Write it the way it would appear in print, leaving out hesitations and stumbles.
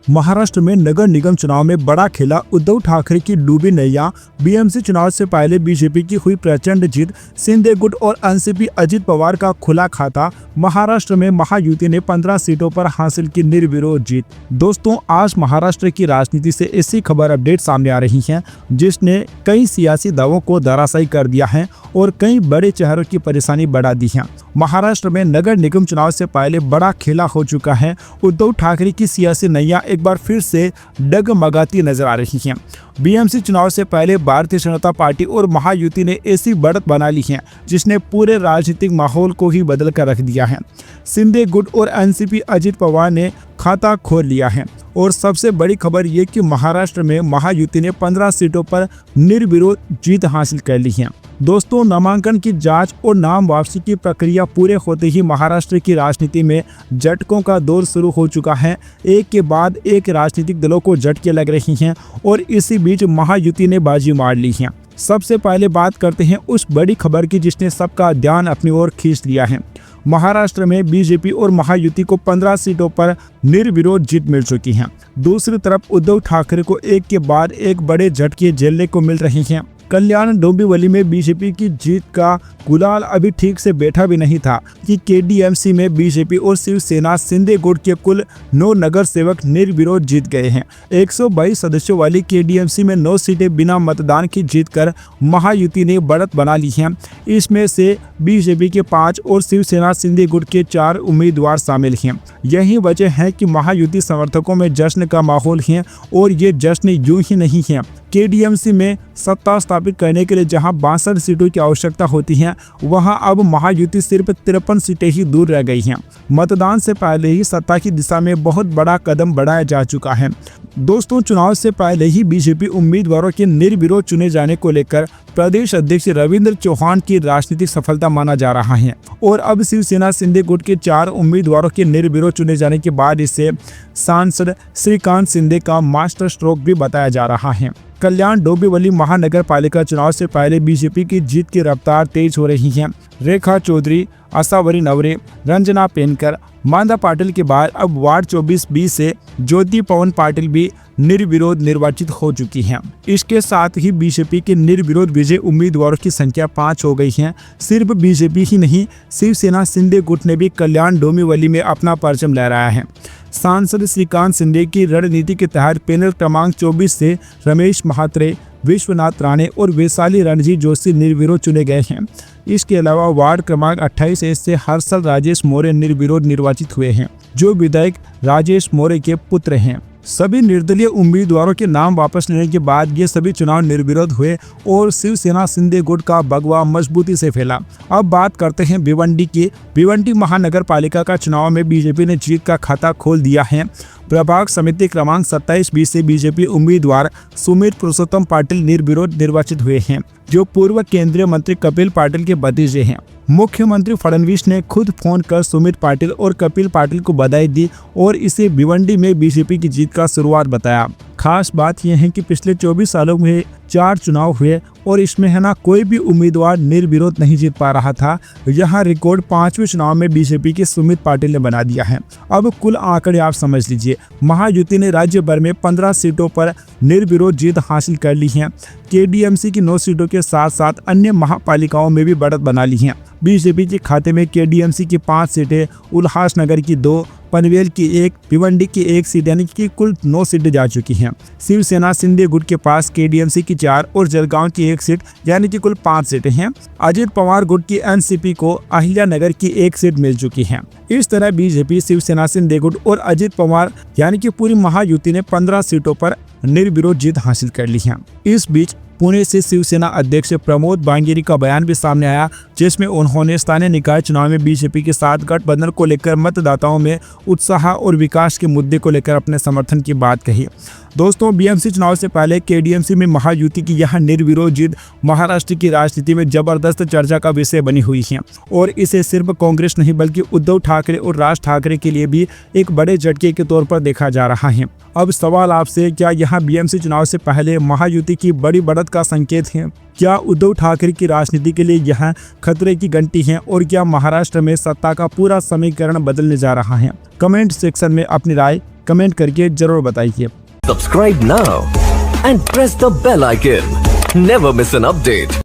महाराष्ट्र में नगर निगम चुनाव में बड़ा खेला, उद्धव ठाकरे की डूबी नैया। बीएमसी चुनाव से पहले बीजेपी की हुई प्रचंड जीत, शिंदे गुट और एनसीपी अजित पवार का खुला खाता। महाराष्ट्र में महायुति ने 15 सीटों पर हासिल की निर्विरोध जीत। दोस्तों, आज महाराष्ट्र की राजनीति से ऐसी खबर अपडेट सामने आ रही है जिसने कई सियासी दावों को धराशायी कर दिया है और कई बड़े चेहरों की परेशानी बढ़ा दी है। महाराष्ट्र में नगर निगम चुनाव से पहले बड़ा खेला हो चुका है। उद्धव ठाकरे की सियासी नैया एक बार फिर से डगमगाती नजर आ रही है। बीएमसी चुनाव से पहले भारतीय जनता पार्टी और महायुति ने ऐसी बढ़त बना ली है जिसने पूरे राजनीतिक माहौल को ही बदल कर रख दिया है। शिंदे गुट और एनसीपी अजित पवार ने खाता खोल लिया है और सबसे बड़ी खबर ये कि महाराष्ट्र में महायुति ने 15 सीटों पर निर्विरोध जीत हासिल कर ली है। दोस्तों, नामांकन की जांच और नाम वापसी की प्रक्रिया पूरे होते ही महाराष्ट्र की राजनीति में झटकों का दौर शुरू हो चुका है। एक के बाद एक राजनीतिक दलों को झटके लग रही हैं और इसी बीच महायुति ने बाजी मार ली है। सबसे पहले बात करते हैं उस बड़ी खबर की जिसने सबका ध्यान अपनी ओर खींच लिया है। महाराष्ट्र में बीजेपी और महायुति को 15 सीटों पर निर्विरोध जीत मिल चुकी है। दूसरी तरफ उद्धव ठाकरे को एक के बाद एक बड़े झटके झेलने को मिल रहे हैं। कल्याण डोंबिवली में बीजेपी की जीत का गुलाल अभी ठीक से बैठा भी नहीं था कि केडीएमसी में बीजेपी और शिवसेना शिंदे गुट के कुल 9 नगर सेवक निर्विरोध जीत गए हैं। 122 सदस्यों वाली केडीएमसी में 9 सीटें बिना मतदान की जीतकर महायुति ने बढ़त बना ली हैं। इसमें से बीजेपी के 5 और शिवसेना शिंदे गुट के 4 उम्मीदवार शामिल हैं। यही वजह है कि महायुति समर्थकों में जश्न का माहौल है और ये जश्न यूं ही नहीं है। केडीएमसी में सत्ता स्थापित करने के लिए जहां 62 सीटों की आवश्यकता होती है, वहां अब महायुति सिर्फ 53 सीटें ही दूर रह गई हैं। मतदान से पहले ही सत्ता की दिशा में बहुत बड़ा कदम बढ़ाया जा चुका है। दोस्तों, चुनाव से पहले ही बीजेपी उम्मीदवारों के निर्विरोध चुने जाने को लेकर प्रदेश अध्यक्ष रविंद्र चौहान की राजनीतिक सफलता माना जा रहा है और अब शिवसेना शिंदे गुट के 4 उम्मीदवारों के निर्विरोध चुने जाने के बाद इसे सांसद श्रीकांत शिंदे का मास्टर स्ट्रोक भी बताया जा रहा है। कल्याण डोंबिवली महानगर पालिका चुनाव से पहले बीजेपी की जीत की रफ्तार तेज हो रही है। रेखा चौधरी, आशावरी नवरे, रंजना पेनकर, मांदा पाटिल के बाद अब वार्ड 24B से ज्योति पवन पाटिल भी निर्विरोध निर्वाचित हो चुकी हैं। इसके साथ ही बीजेपी के निर्विरोध विजय उम्मीदवारों की संख्या 5 हो गई है। सिर्फ बीजेपी ही नहीं, शिवसेना शिंदे गुट ने भी कल्याण डोंबिवली में अपना परचम लहराया है। सांसद श्रीकांत शिंदे की रणनीति के तहत पैनल क्रमांक 24 से रमेश महात्रे, विश्वनाथ राणे और वैशाली रणजीत जोशी निर्विरोध चुने गए हैं। इसके अलावा वार्ड क्रमांक 28 से हर्षल राजेश मौर्य निर्विरोध निर्वाचित हुए हैं, जो विधायक राजेश मौर्य के पुत्र हैं। सभी निर्दलीय उम्मीदवारों के नाम वापस लेने के बाद ये सभी चुनाव निर्विरोध हुए और शिवसेना शिंदे गुट का भगवा मजबूती से फैला। अब बात करते हैं भिवंडी की। भिवंडी महानगर पालिका का चुनाव में बीजेपी ने जीत का खाता खोल दिया है। प्रभाग समिति क्रमांक 27B से बीजेपी उम्मीदवार सुमित पुरुषोत्तम पाटिल निर्विरोध निर्वाचित हुए हैं, जो पूर्व केंद्रीय मंत्री कपिल पाटिल के भतीजे हैं। मुख्यमंत्री फडणवीस ने खुद फोन कर सुमित पाटिल और कपिल पाटिल को बधाई दी और इसे भिवंडी में बीजेपी की जीत का शुरुआत बताया। खास बात यह है कि पिछले 24 सालों में 4 चुनाव हुए और इसमें है ना कोई भी उम्मीदवार निर्विरोध नहीं जीत पा रहा था। यहां रिकॉर्ड 5वें चुनाव में बीजेपी के सुमित पाटिल ने बना दिया है। अब कुल आंकड़े आप समझ लीजिए। महायुति ने राज्य भर में 15 सीटों पर निर्विरोध जीत हासिल कर ली है। केडीएमसी की 9 सीटों के साथ साथ अन्य महापालिकाओं में भी बढ़त बना ली है। बीजेपी के खाते में केडीएमसी की 5 सीटें, उल्लासनगर की 2, पनवेल की 1, भिवंडी की 1 सीट यानी कि कुल 9 सीटें जा चुकी हैं। शिवसेना शिंदे गुट के पास केडीएमसी की 4 और जलगांव की 1 सीट यानी कि कुल 5 सीटें हैं। अजित पवार गुट की एनसीपी को अहिल्यानगर की 1 सीट मिल चुकी है। इस तरह बीजेपी, शिवसेना शिंदे गुट और अजित पवार यानी कि पूरी महायुति ने 15 सीटों पर निर्विरोध जीत हासिल कर ली है। इस बीच पुणे से शिवसेना अध्यक्ष प्रमोद बांगेरी का बयान भी सामने आया, जिसमें उन्होंने स्थानीय निकाय चुनाव में बीजेपी के साथ गठबंधन को लेकर मतदाताओं में उत्साह और विकास के मुद्दे को लेकर अपने समर्थन की बात कही। दोस्तों, बीएमसी चुनाव से पहले केडीएमसी में महायुति की यह निर्विरोध जीत महाराष्ट्र की राजनीति में जबरदस्त चर्चा का विषय बनी हुई है और इसे सिर्फ कांग्रेस नहीं बल्कि उद्धव ठाकरे और राज ठाकरे के लिए भी एक बड़े झटके के तौर पर देखा जा रहा है। अब सवाल आपसे, क्या यह बीएमसी चुनाव से पहले महायुति की बड़ी बढ़त का संकेत है? क्या उद्धव ठाकरे की राजनीति के लिए यह खतरे की घंटी है और क्या महाराष्ट्र में सत्ता का पूरा समीकरण बदलने जा रहा है? कमेंट सेक्शन में अपनी राय कमेंट करके जरूर बताइए। Subscribe now and press the bell icon. Never miss an update.